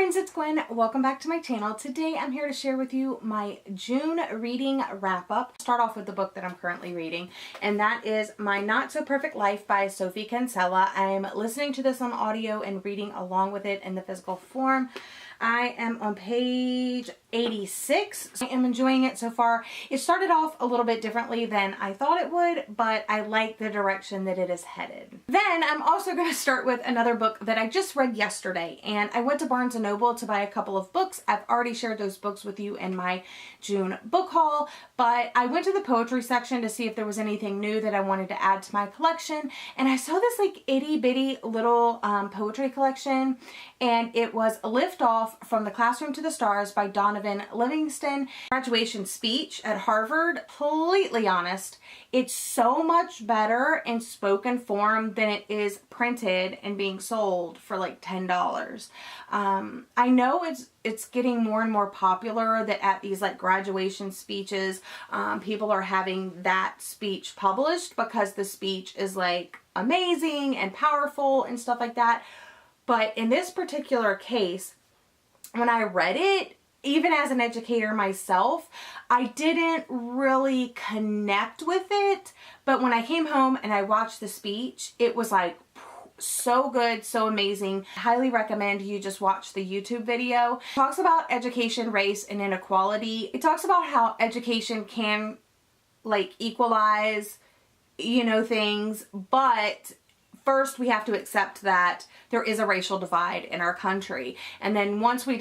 friends, it's Gwen. Welcome back to my channel. Today I'm here to share with you my June reading wrap-up. Start off with the book that I'm currently reading, and that is My Not So Perfect Life by Sophie Kinsella. I'm listening to this on audio and reading along with it in the physical form. I am on page 86. I am enjoying it so far. It started off a little bit differently than I thought it would, but I like the direction that it is headed. Then I'm also going to start with another book that I just read yesterday, and I went to Barnes & Noble to buy a couple of books. I've already shared those books with you in my June book haul, but I went to the poetry section to see if there was anything new that I wanted to add to my collection, and I saw this like itty bitty little poetry collection, and it was Lift Off from the Classroom to the Stars by Donovan Livingston. Graduation speech at Harvard. Completely honest, it's so much better in spoken form than it is printed and being sold for like $10. I know it's getting more and more popular that at these like graduation speeches, people are having that speech published because the speech is like amazing and powerful and stuff like that. But in this particular case, when I read it, even as an educator myself, I didn't really connect with it. But when I came home and I watched the speech, it was like so good, so amazing. I highly recommend you just watch the YouTube video. It talks about education, race, and inequality. It talks about how education can like equalize, things, but first, we have to accept that there is a racial divide in our country. And then once we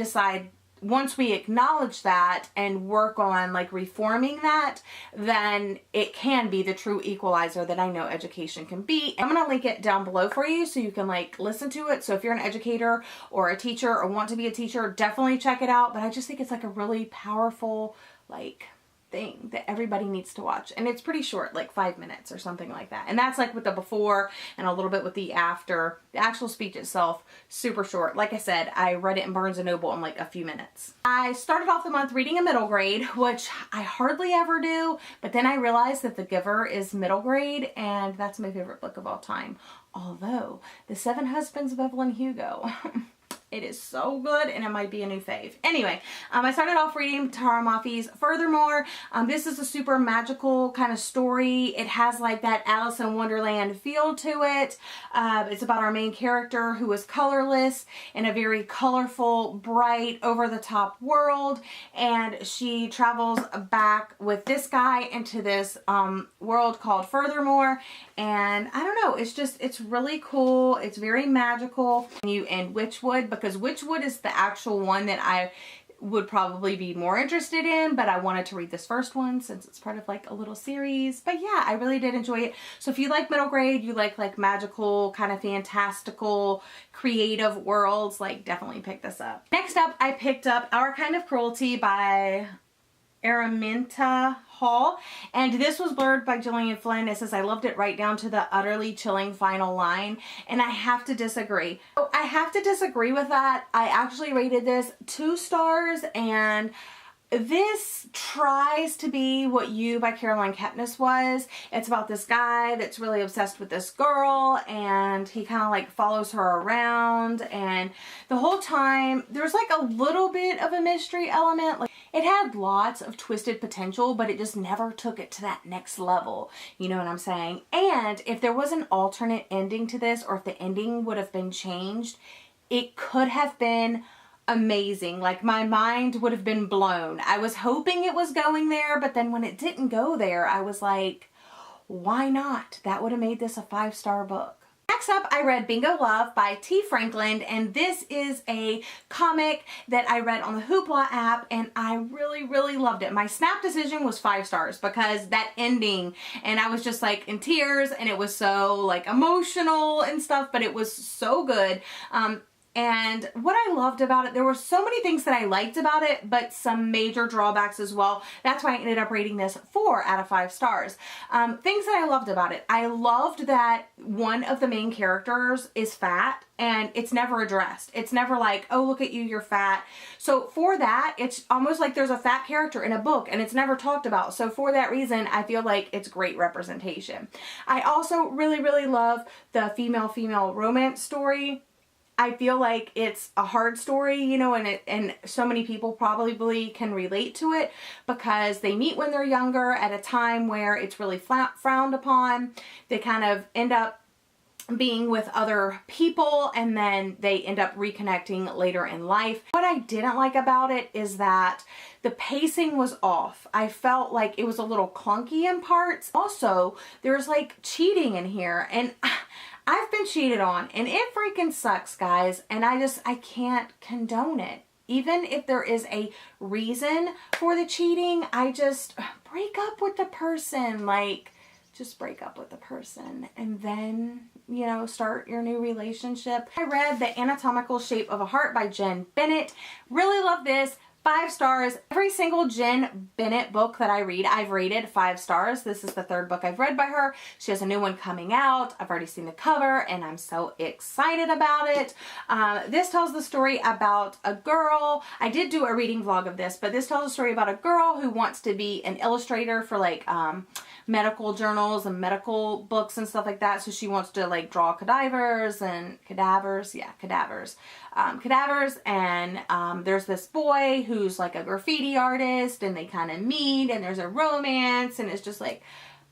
acknowledge that and work on like reforming that, then it can be the true equalizer that I know education can be. I'm going to link it down below for you so you can like listen to it. So if you're an educator or a teacher or want to be a teacher, definitely check it out. But I just think it's like a really powerful like thing that everybody needs to watch, and it's pretty short, like 5 minutes or something like that, and that's like with the before and a little bit with the after. The actual speech itself, super short. Like I said, I read it in Barnes & Noble in like a few minutes. I started off the month reading a middle grade, which I hardly ever do, but then I realized that The Giver is middle grade, and that's my favorite book of all time, although The Seven Husbands of Evelyn Hugo it is so good, and it might be a new fave. Anyway, I started off reading Tara Mafi's Furthermore. This is a super magical kind of story. It has like that Alice in Wonderland feel to it. It's about our main character who is colorless in a very colorful, bright, over-the-top world, and she travels back with this guy into this world called Furthermore, and I don't know, it's really cool. It's very magical. You in Witchwood, because Witchwood is the actual one that I would probably be more interested in, but I wanted to read this first one since it's part of like a little series. But yeah, I really did enjoy it. So if you like middle grade, you like magical, kind of fantastical, creative worlds, like definitely pick this up. Next up, I picked up Our Kind of Cruelty by Araminta Hall, and this was blurred by Gillian Flynn. It says, I loved it right down to the utterly chilling final line, and I have to disagree. I have to disagree with that. I actually rated this 2 stars, and this tries to be what You by Caroline Kepnes was. It's about this guy that's really obsessed with this girl, and he kind of like follows her around, and the whole time there's like a little bit of a mystery element. Like, it had lots of twisted potential, but it just never took it to that next level. You know what I'm saying? And if there was an alternate ending to this, or if the ending would have been changed, it could have been amazing. Like, my mind would have been blown. I was hoping it was going there, but then when it didn't go there, I was like, why not? That would have made this a 5-star book. Next up, I read Bingo Love by T. Franklin, and this is a comic that I read on the Hoopla app, and I really, really loved it. My snap decision was 5 stars because that ending, and I was just like in tears, and it was so like emotional and stuff, but it was so good. And what I loved about it, there were so many things that I liked about it, but some major drawbacks as well. That's why I ended up rating this 4 out of 5 stars. Things that I loved about it. I loved that one of the main characters is fat, and it's never addressed. It's never like, oh, look at you, you're fat. So for that, it's almost like there's a fat character in a book, and it's never talked about. So for that reason, I feel like it's great representation. I also really, really love the female-female romance story. I feel like it's a hard story, you know, and so many people probably can relate to it because they meet when they're younger at a time where it's really frowned upon. They kind of end up being with other people and then they end up reconnecting later in life. What I didn't like about it is that the pacing was off. I felt like it was a little clunky in parts. Also, there's like cheating in here, and I've been cheated on and it freaking sucks, guys, and I can't condone it. Even if there is a reason for the cheating, I just break up with the person. Like, just break up with the person and then, you know, start your new relationship. I read The Anatomical Shape of a Heart by Jen Bennett. Really love this. 5 stars. Every single Jen Bennett book that I read, I've rated 5 stars. This is the 3rd book I've read by her. She has a new one coming out. I've already seen the cover and I'm so excited about it. This tells the story about a girl. I did do a reading vlog of this, but this tells a story about a girl who wants to be an illustrator for like medical journals and medical books and stuff like that. So she wants to like draw cadavers and there's this boy who's like a graffiti artist and they kind of meet and there's a romance and it's just like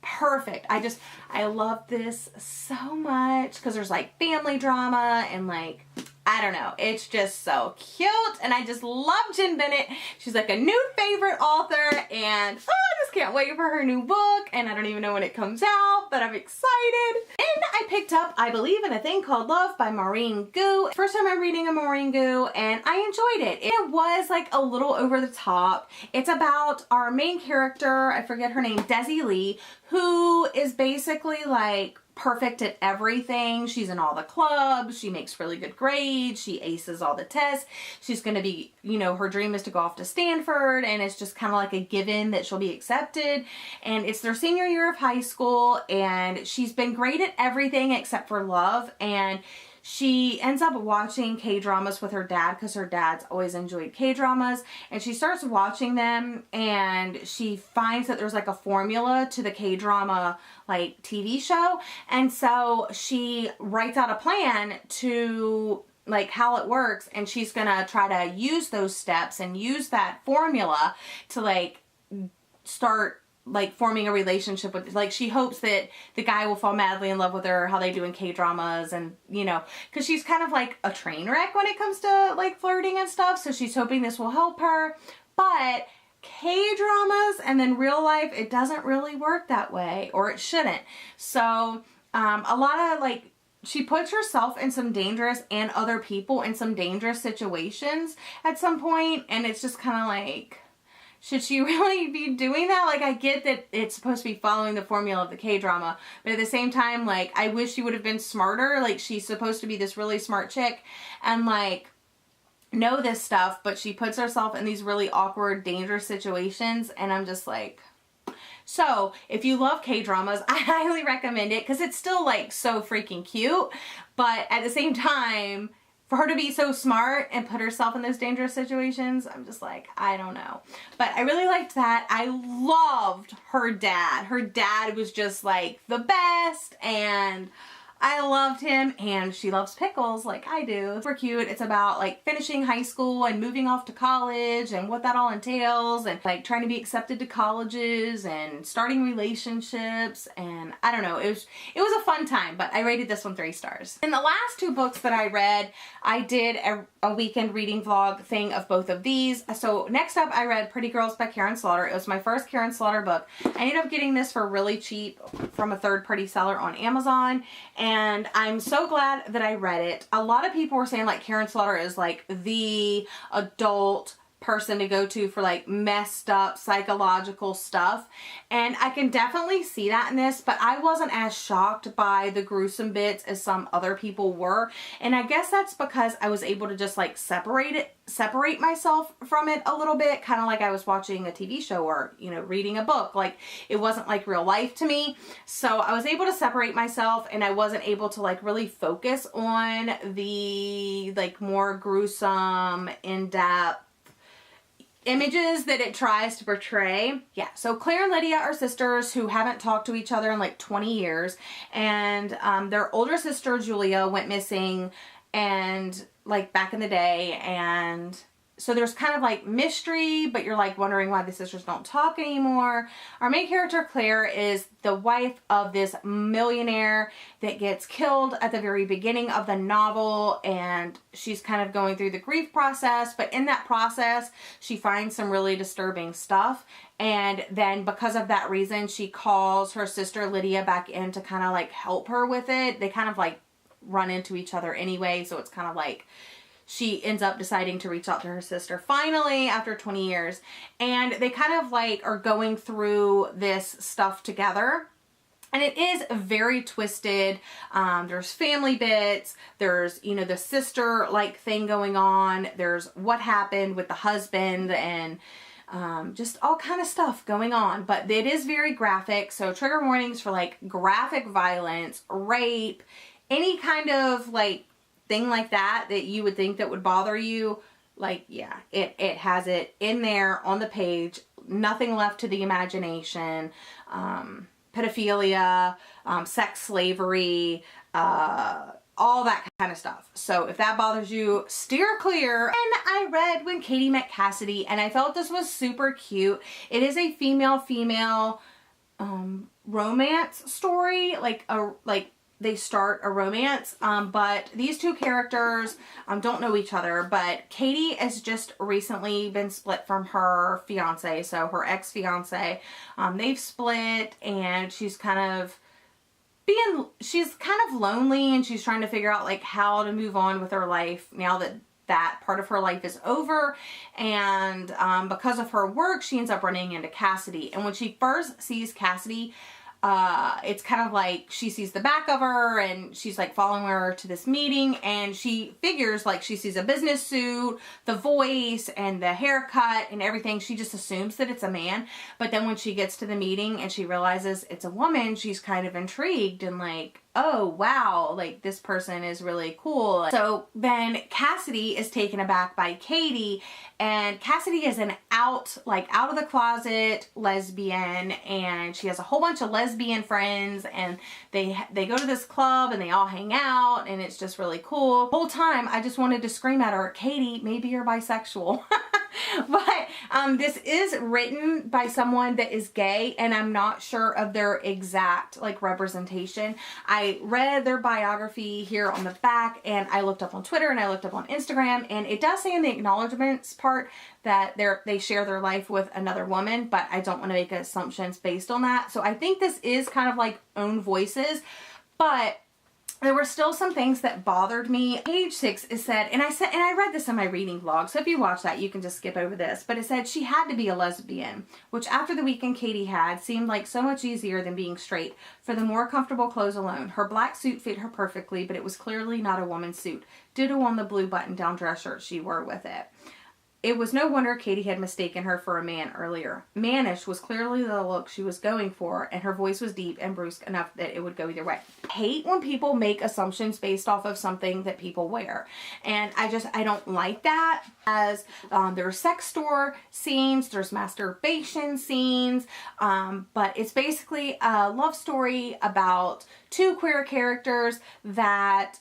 perfect. I love this so much because there's like family drama and like, I don't know, it's just so cute and I just love Jen Bennett. She's like a new favorite author and I just can't wait for her new book, and I don't even know when it comes out, but I'm excited. And I picked up I Believe in a Thing Called Love by Maureen Gu. First time I'm reading a Maureen Gu and I enjoyed it. It was like a little over the top. It's about our main character, I forget her name, Desi Lee, who is basically like perfect at everything. She's in all the clubs. She makes really good grades. She aces all the tests. She's going to be, you know, her dream is to go off to Stanford, and it's just kind of like a given that she'll be accepted. And it's their senior year of high school, and she's been great at everything except for love. And she ends up watching K-dramas with her dad because her dad's always enjoyed K-dramas, and she starts watching them and she finds that there's like a formula to the K-drama like TV show, and so she writes out a plan to like how it works, and she's gonna try to use those steps and use that formula to like start like forming a relationship with, like, she hopes that the guy will fall madly in love with her, how they do in K-dramas, and, you know, because she's kind of like a train wreck when it comes to like flirting and stuff, so she's hoping this will help her. But K-dramas and then real life, it doesn't really work that way, or it shouldn't. So a lot of like, she puts herself in some dangerous and other people in some dangerous situations at some point, and it's just kind of like, should she really be doing that? Like, I get that it's supposed to be following the formula of the K-drama, but at the same time, like, I wish she would have been smarter. Like, she's supposed to be this really smart chick and, like, know this stuff, but she puts herself in these really awkward, dangerous situations, and I'm just like... So, if you love K-dramas, I highly recommend it, because it's still, like, so freaking cute, but at the same time... for her to be so smart and put herself in those dangerous situations, I'm just like, I don't know. But I really liked that. I loved her dad. Her dad was just like the best, and I loved him, and she loves pickles like I do. Super cute. It's about like finishing high school and moving off to college and what that all entails, and like trying to be accepted to colleges and starting relationships, and I don't know, it was a fun time, but I rated this one 3 stars. In the last 2 books that I read, I did a weekend reading vlog thing of both of these. So next up, I read Pretty Girls by Karen Slaughter. It was my first Karen Slaughter book. I ended up getting this for really cheap from a third-party seller on Amazon, and I'm so glad that I read it. A lot of people were saying like Karen Slaughter is like the adult person to go to for like messed up psychological stuff, and I can definitely see that in this, but I wasn't as shocked by the gruesome bits as some other people were, and I guess that's because I was able to just like separate myself from it a little bit, kind of like I was watching a TV show or, you know, reading a book. Like, it wasn't like real life to me, so I was able to separate myself, and I wasn't able to like really focus on the like more gruesome, in-depth images that it tries to portray. Yeah, so Claire and Lydia are sisters who haven't talked to each other in like 20 years, and their older sister Julia went missing and like back in the day, and so there's kind of like mystery, but you're like wondering why the sisters don't talk anymore. Our main character, Claire, is the wife of this millionaire that gets killed at the very beginning of the novel, and she's kind of going through the grief process, but in that process she finds some really disturbing stuff, and then because of that reason she calls her sister Lydia back in to kind of like help her with it. They kind of like run into each other anyway, so it's kind of like she ends up deciding to reach out to her sister finally after 20 years. And they kind of like are going through this stuff together. And it is very twisted. There's family bits. There's, you know, the sister like thing going on. There's what happened with the husband and just all kind of stuff going on. But it is very graphic. So trigger warnings for like graphic violence, rape, any kind of like thing like that you would think that would bother you. Like, yeah, it has it in there on the page. Nothing left to the imagination. Pedophilia, sex slavery, all that kind of stuff. So if that bothers you, steer clear. And I read When Katie Met Cassidy, and I felt this was super cute. It is a female romance story, they start a romance, but these two characters don't know each other, but Katie has just recently been split from her fiance, so her ex-fiance. They've split, and she's kind of lonely, and she's trying to figure out like how to move on with her life now that that part of her life is over. And because of her work, she ends up running into Cassidy, and when she first sees Cassidy, it's kind of like she sees the back of her, and she's like following her to this meeting, and she figures like she sees a business suit, the voice and the haircut and everything. She just assumes that it's a man. But then when she gets to the meeting and she realizes it's a woman, she's kind of intrigued and like, oh wow, like this person is really cool. So then Cassidy is taken aback by Katie, and Cassidy is an out of the closet lesbian, and she has a whole bunch of lesbian friends, and they go to this club and they all hang out, and it's just really cool. The whole time I just wanted to scream at her, Katie, maybe you're bisexual. But this is written by someone that is gay, and I'm not sure of their exact like representation. I read their biography here on the back, and I looked up on Twitter and I looked up on Instagram, and it does say in the acknowledgments part that they share their life with another woman, but I don't want to make assumptions based on that. So I think this is kind of like own voices, but there were still some things that bothered me. Page 6 is said, and I read this in my reading vlog, so if you watch that, you can just skip over this, but it said she had to be a lesbian, which after the weekend Katie had seemed like so much easier than being straight for the more comfortable clothes alone. Her black suit fit her perfectly, but it was clearly not a woman's suit. Ditto on the blue button-down dress shirt she wore with it. It was no wonder Katie had mistaken her for a man earlier. Mannish was clearly the look she was going for, and her voice was deep and brusque enough that it would go either way. I hate when people make assumptions based off of something that people wear, and I don't like that. As there are sex store scenes, there's masturbation scenes, but it's basically a love story about two queer characters that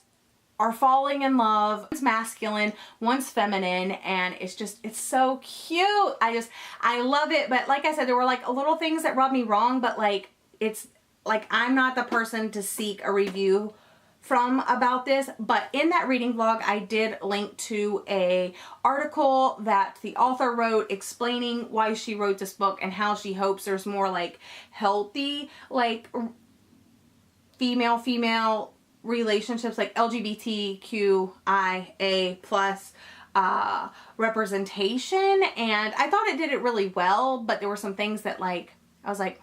are falling in love. One's masculine, one's feminine, and it's so cute. I love it. But like I said, there were like little things that rubbed me wrong, but like it's like I'm not the person to seek a review from about this. But in that reading vlog, I did link to a article that the author wrote explaining why she wrote this book and how she hopes there's more like healthy like female relationships, like LGBTQIA plus representation, and I thought it did it really well, but there were some things that like I was like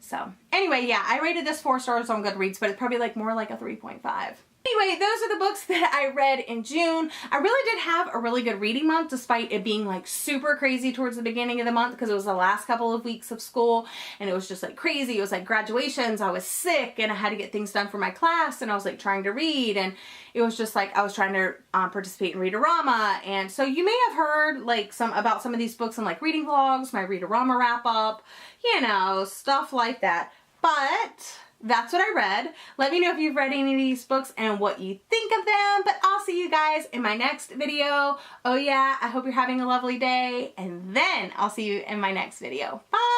so anyway, yeah, I rated this 4 stars on Goodreads, but it's probably like more like a 3.5. Anyway, those are the books that I read in June. I really did have a really good reading month, despite it being like super crazy towards the beginning of the month, because it was the last couple of weeks of school and it was just like crazy. It was like graduations, I was sick, and I had to get things done for my class, and I was like trying to read, and it was just like I was trying to participate in Read-A-Rama. And so you may have heard like about some of these books in like reading vlogs, my Read-A-Rama wrap up, you know, stuff like that. But that's what I read. Let me know if you've read any of these books and what you think of them. But I'll see you guys in my next video. Oh yeah, I hope you're having a lovely day. And then I'll see you in my next video. Bye!